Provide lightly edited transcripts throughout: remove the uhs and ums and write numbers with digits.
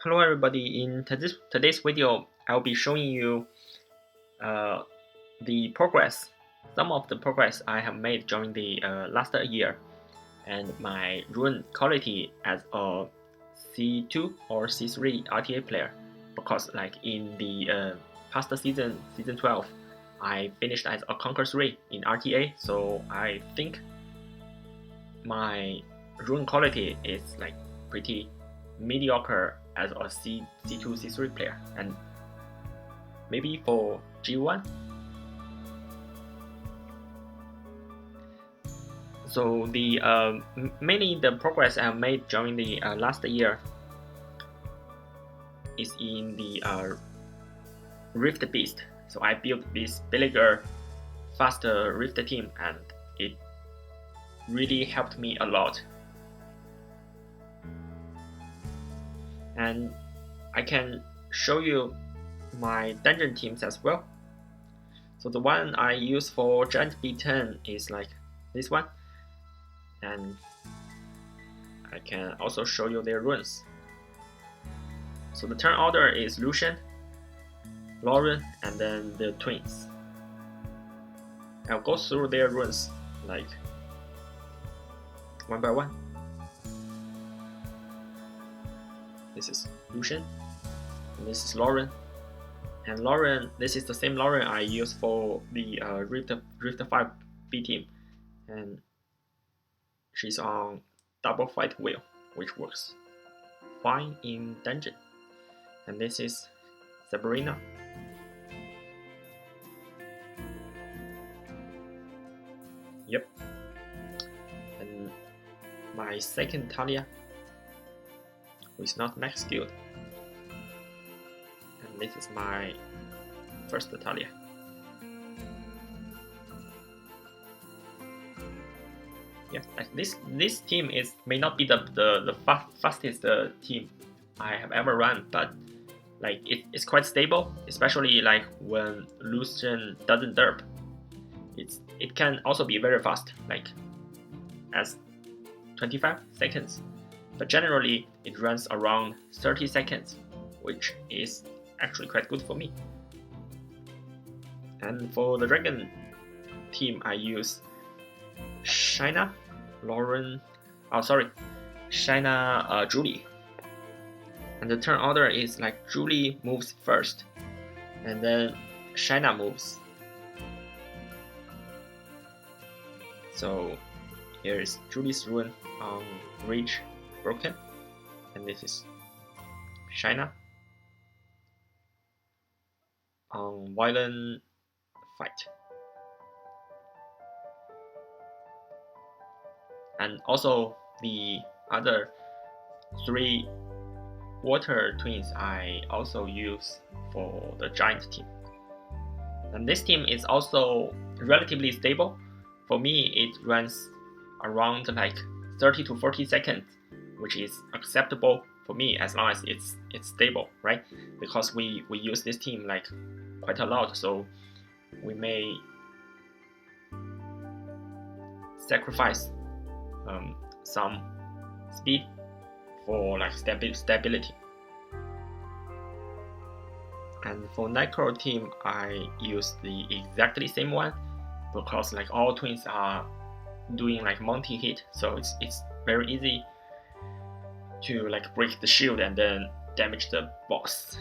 Hello everybody, in today's video I'll be showing you the progress, some of the progress I have made during the last year, and my rune quality as a C2 or C3 RTA player, because like in the past season 12, I finished as a Conquer 3 in RTA, so I think my rune quality is like pretty mediocre as a C2, C3 player, and maybe for G1. So the mainly the progress I made during the last year is in the Rift Beast. So I built this bigger, faster Rift team, and it really helped me a lot. And I can show you my dungeon teams as well. So the one I use for Giant B10 is like this one, and I can also show you their runes. So the turn order is Rune, Rune, and then the twins. I'll go through their runes like one by one. This is Rune, and this is Rune. And Rune, this is the same Rune I use for the Rift 5 B team, and she's on double fight wheel, which works fine in dungeon. And this is Sabrina. Yep. And my second Talia, who is not max skilled. And this is my first Talia. Yeah, like this team may not be the fastest team I have ever run, but like it's quite stable, especially like when Rune doesn't derp. It can also be very fast, like as 25 seconds, but generally it runs around 30 seconds, which is actually quite good for me. And for the dragon team, I use Shaina, Julie. And the turn order is like Julie moves first, and then Shaina moves. So here is Julie's rune on Rage Broken, and this is Shaina on Violent Fight. And also the other 3 water twins I also use for the giant team. And this team is also relatively stable. For me, it runs around like 30 to 40 seconds, which is acceptable for me as long as it's stable, right? Because we use this team like quite a lot, so we may sacrifice some speed for like stability. And for Necro team, I use the exactly same one, because like all twins are doing like multi-hit, so it's very easy to like break the shield and then damage the boss.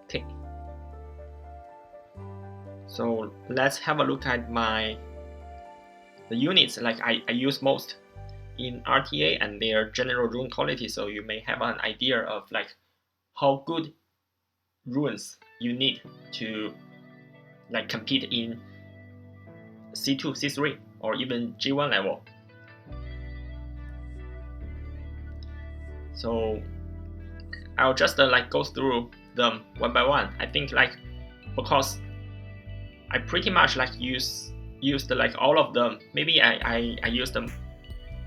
Okay, so let's have a look at the units like I use most in RTA and their general rune quality, so you may have an idea of like how good runes you need to like compete in C2, C3, or even G1 level. So I'll just like go through them one by one. I think like because I pretty much like used like all of them. Maybe I use them,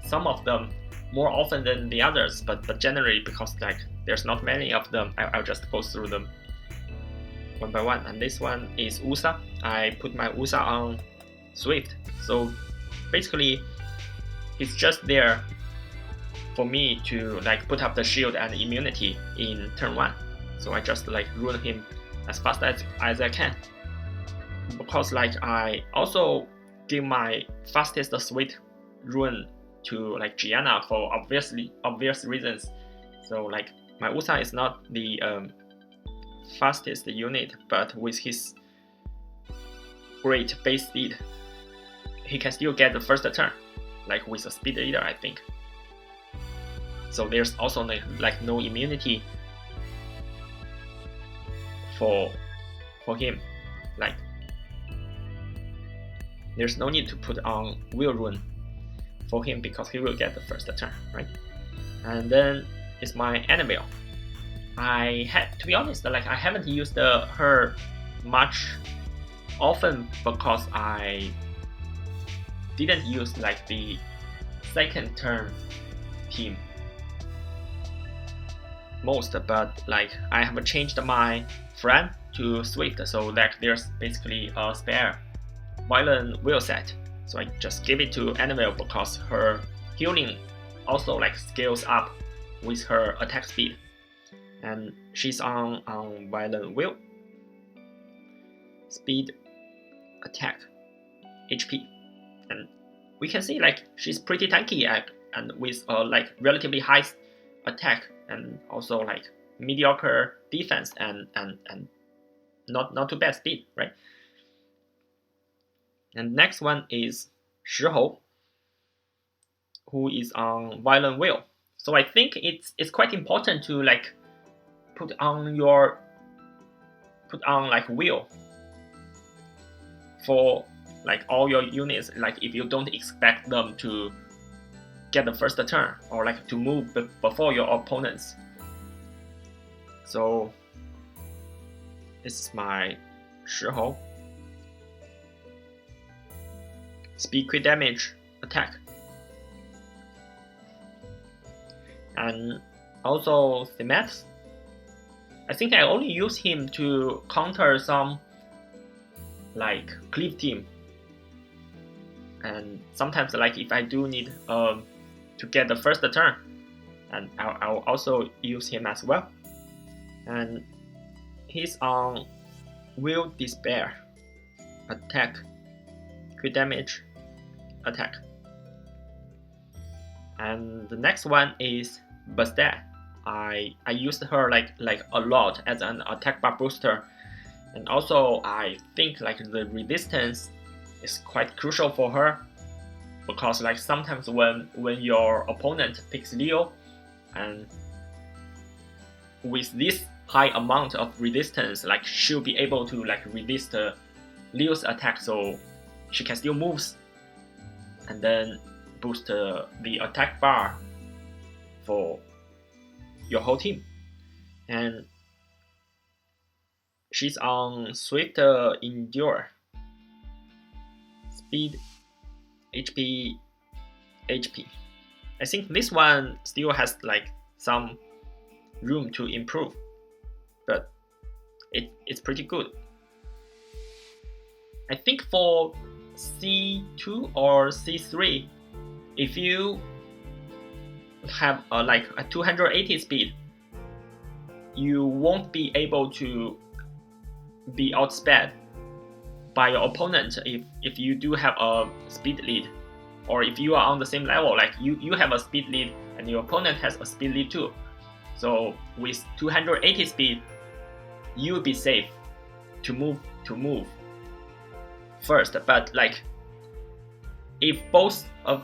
some of them more often than the others, but generally because like there's not many of them, I'll just go through them one by one. And this one is Usa. I put my Usa on Swift, so basically it's just there for me to like put up the shield and immunity in turn 1. So I just like rune him as fast as I can. Because like I also give my fastest sweet rune to like Gianna for obvious reasons. So like my Usa is not the fastest unit, but with his great base speed, he can still get the first turn, like with a speed leader, I think. So there's also like no immunity for him. Like there's no need to put on Will Rune for him because he will get the first turn, right? And then it's my Annabelle. To be honest, like I haven't used her much often because I didn't use like the second turn team most, but like I have changed my friend to Swift, so that there's basically a spare violent will set. So I just give it to Annabelle because her healing also like scales up with her attack speed, and she's on violent will, speed, attack, HP, and we can see like she's pretty tanky and with like relatively high attack and also like mediocre defense and not too bad speed, right? And next one is Shihou, who is on violent will. So I think it's quite important to like put on like will for like all your units, like if you don't expect them to get the first turn or like to move before your opponents. So this is my Shihou. Speed, crit damage, attack. And also Themax. I think I only use him to counter some like cleave team. And sometimes like if I do need to get the first turn, and I'll also use him as well. And he's on Will Despair, attack, crit damage, attack. And the next one is Bastet. I used her like a lot as an attack bar booster, and also I think like the resistance is quite crucial for her, because like sometimes when your opponent picks Leo, and with this high amount of resistance, like she'll be able to like resist Leo's attack, so she can still move and then boost the attack bar for your whole team. And she's on Swift Endure, speed, HP. I think this one still has like some room to improve, but it's pretty good. I think for C2 or C3, if you have like a 280 speed, you won't be able to be outsped by your opponent if you do have a speed lead, or if you are on the same level, like you have a speed lead and your opponent has a speed lead too. So with 280 speed, you'll be safe to move first. But like if both of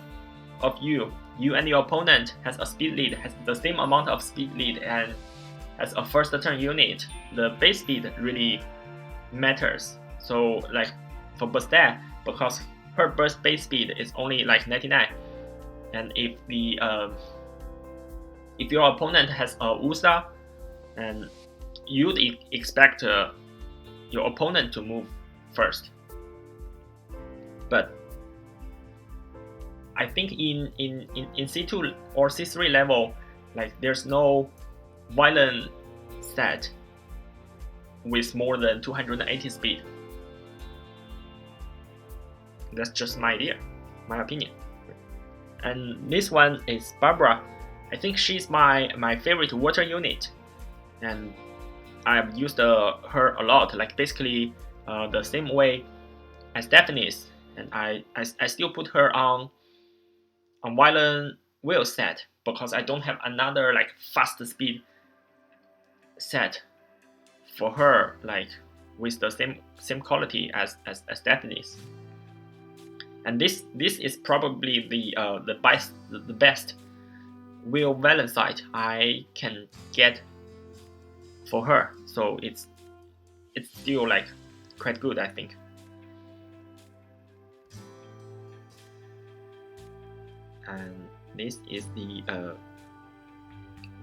you and your opponent has a speed lead, has the same amount of speed lead, and has a first turn unit, the base speed really matters. So like for Bastet, because her burst base speed is only like 99, and if your opponent has a Usa, and you'd expect your opponent to move first. But I think in C2 or C3 level, like there's no violent set with more than 280 speed. That's just my idea, my opinion. And this one is Barbara. I think she's my favorite water unit, and I've used her a lot, like basically the same way as Daphne's, and I still put her on violent wheel set because I don't have another like fast speed set for her, like with the same quality as Daphne's. And this is probably the best wheel balance site I can get for her. So it's still like quite good, I think. And this is the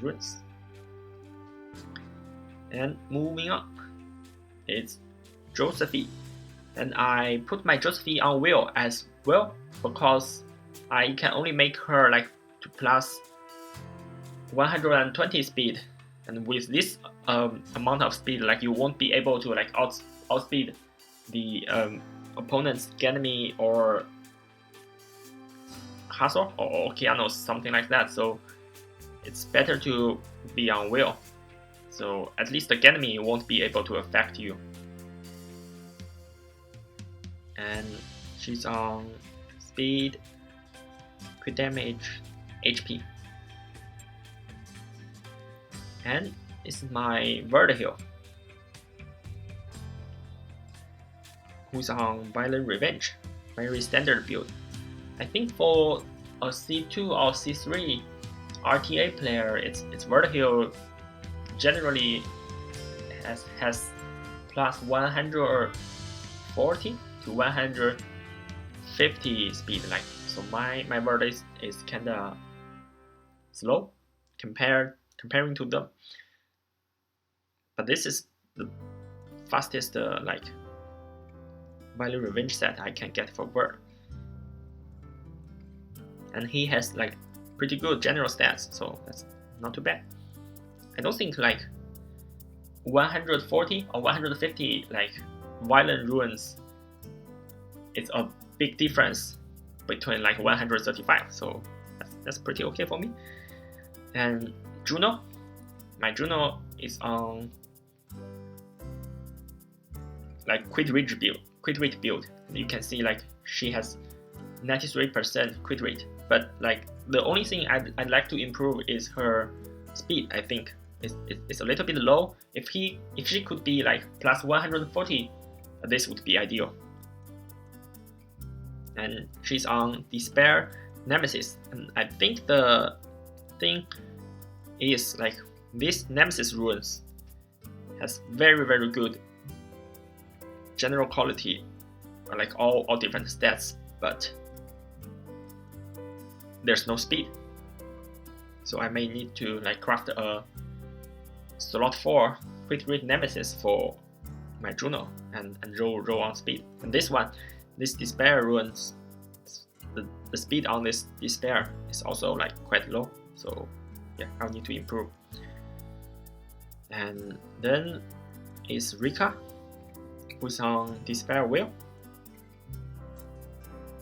runes. And moving on, it's Josephine, and I put my Josephine on wheel as well because I can only make her like to plus 120 speed, and with this amount of speed, like you won't be able to like outspeed the opponent's Ganymede or Hustle or Okeanos, something like that. So it's better to be on wheel. So at least the Ganymede won't be able to affect you. And she's on speed, crit damage, HP. And this is my Vertihill, who's on Violent Revenge, very standard build. I think for a C2 or C3 RTA player, it's Vertihill generally has plus 140 to 150 speed. Like so, my Vert is kinda slow comparing to them. But this is the fastest like Violent Revenge set I can get for Vert. And he has like pretty good general stats, so that's not too bad. I don't think like 140 or 150 like violent runes is a big difference between like 135, so that's pretty okay for me. And Juno, my Juno is on like crit rate build. You can see like she has 93% crit rate, but like the only thing I'd like to improve is her speed. I think it's a little bit low. If she could be like plus 140, this would be ideal. And she's on Despair Nemesis, and I think the thing is like this Nemesis runes has very good general quality, like all different stats, but there's no speed. So I may need to like craft a slot 4 crit rate Nemesis for my Juno and roll on speed. And this Despair runes, the speed on this Despair is also like quite low. So yeah, I'll need to improve. And then is Rika, who's on Despair Wheel.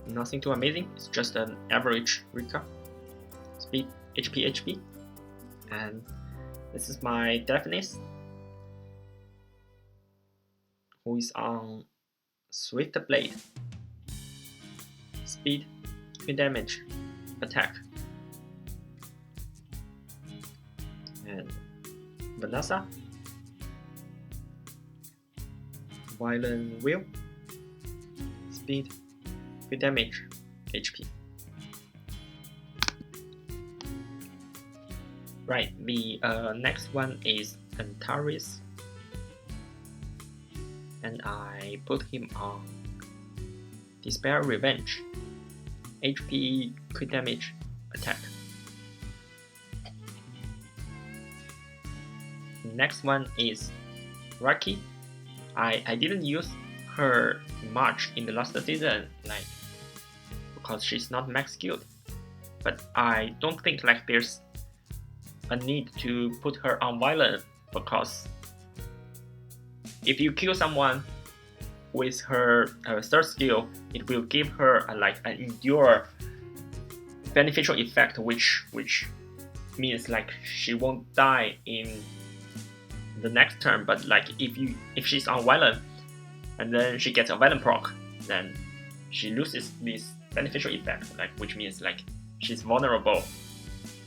Nothing too amazing, it's just an average Rika. Speed, HP. And this is my Daphnis, who is on Swift Blade. Speed, crit damage, attack. And Vanessa, Violent Wheel, speed, crit damage, HP. Right, the next one is Antares, and I put him on Despair Revenge, HP, crit damage, attack. Next one is Raki. I didn't use her much in the last season, like because she's not max skilled, but I don't think like there's a need to put her on violent, because if you kill someone with her third skill, it will give her like an endure beneficial effect, which means like she won't die in the next turn, but like if she's on violent and then she gets a violent proc, then she loses this beneficial effect, like which means like she's vulnerable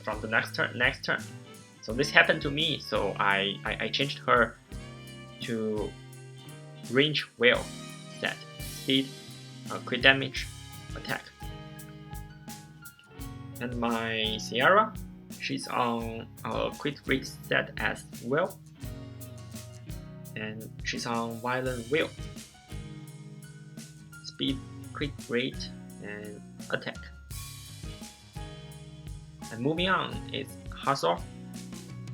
from the next turn. So this happened to me, so I changed her to range whale set, speed, crit damage, attack. And my Sierra, she's on a crit rate set as well, and she's on violent whale, speed, crit rate, and attack. And moving on is Hustle.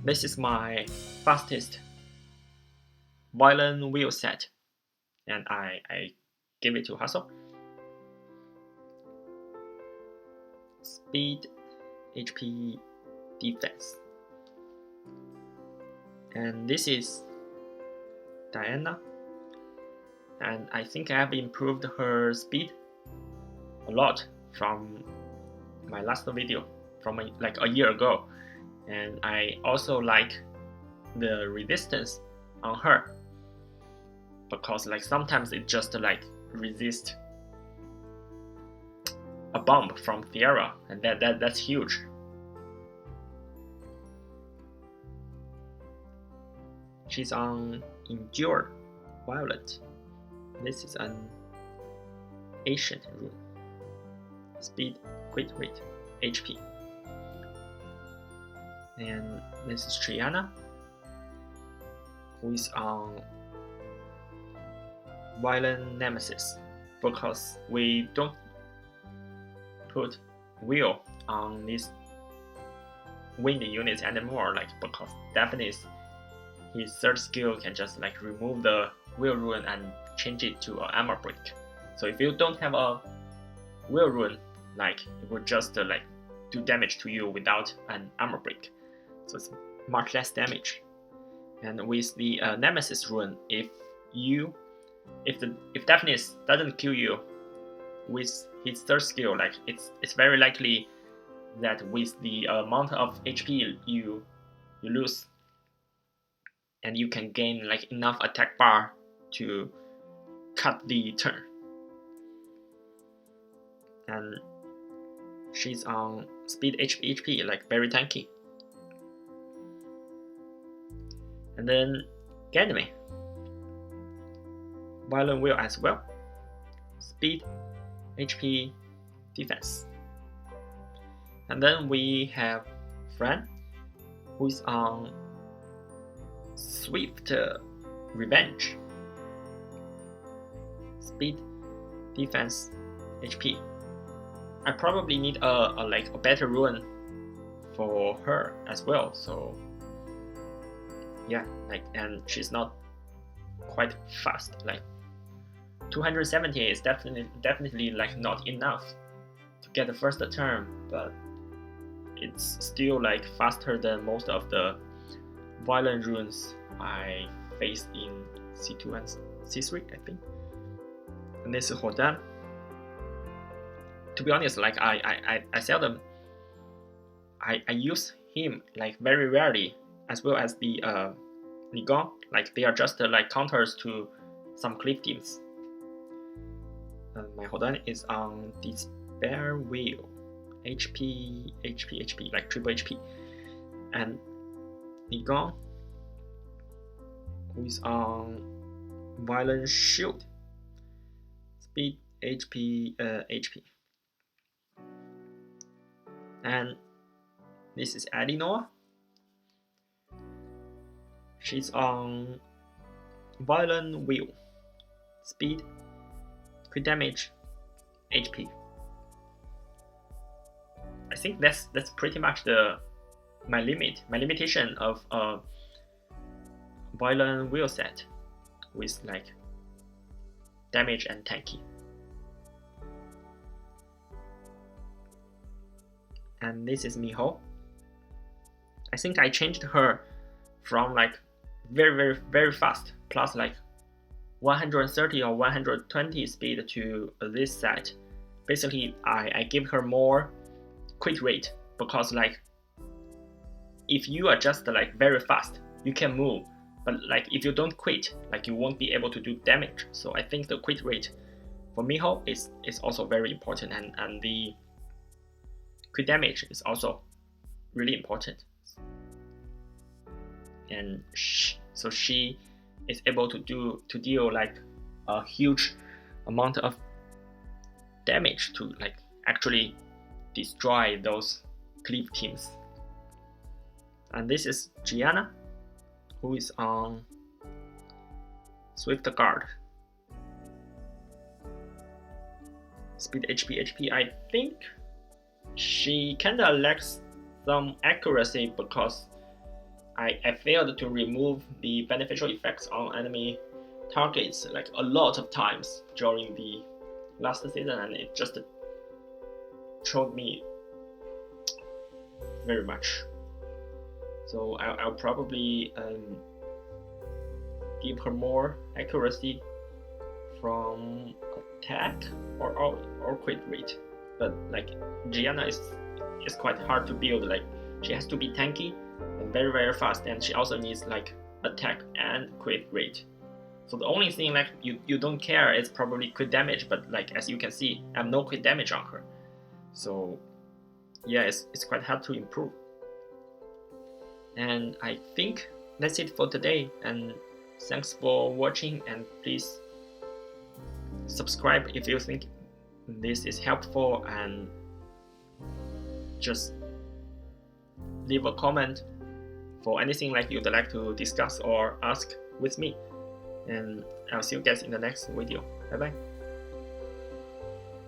This is my fastest violent wheel set, and I give it to Hustle. Speed, HP, defense. And this is Diana, and I think I have improved her speed a lot from my last video from like a year ago, and I also like the resistance on her, because like sometimes it just like resist a bomb from Sierra, and that's huge. She's on Endure Violet. This is an ancient rune. Speed, crit rate, HP. And this is Triana, who is on Violent Nemesis, because we don't put wheel on this windy unit anymore, like because definitely his third skill can just like remove the wheel rune and change it to an armor break. So if you don't have a wheel rune, like it will just like do damage to you without an armor break, so it's much less damage. And with the Nemesis rune, if Daphnis doesn't kill you with his third skill, like it's very likely that with the amount of HP you lose, and you can gain like enough attack bar to cut the turn. And she's on speed, HP, like very tanky. And then Ganymede, Violent Wheel as well, speed, HP, defense. And then we have Fran, who is on Swift Revenge, speed, defense, HP. I probably need a better rune for her as well, so yeah, like, and she's not quite fast. Like 270 is definitely like not enough to get the first turn, but it's still like faster than most of the violent runes I faced in C2 and C3, I think. And this is Hodan. To be honest, like I seldom I use him like very rarely, as well as the Nigon. Like they are just like counters to some cliff teams. And my Hodan is on Despair Wheel, HP, like triple HP. And Nigon, who is on Violent Shield, speed, HP, HP. And this is Adinoa. She's on Violent Wheel, speed, crit damage, HP. I think that's pretty much my limitation of a Violent Wheel set with like damage and tanky. And this is Miho. I think I changed her from like very fast plus like 130 or 120 speed to this set. Basically I give her more crit rate, because like if you are just like very fast, you can move, but like if you don't quit, like you won't be able to do damage. So I think the quit rate for Miho is also very important, and the crit damage is also really important. And so she is able to deal like a huge amount of damage to like actually destroy those cleave teams. And this is Gianna, who is on Swift Guard. Speed HP, I think she kinda lacks some accuracy because I failed to remove the beneficial effects on enemy targets like a lot of times during the last season, and it just showed me very much. So I'll probably give her more accuracy from attack or crit rate. But like Gianna is quite hard to build. Like she has to be tanky and very fast, and she also needs like attack and crit rate. So the only thing like you don't care is probably crit damage, but like as you can see, I have no crit damage on her. So yeah, it's quite hard to improve. And I think that's it for today, and thanks for watching, and please subscribe if you think this is helpful, and just leave a comment for anything like you'd like to discuss or ask with me, and I'll see you guys in the next video. Bye bye.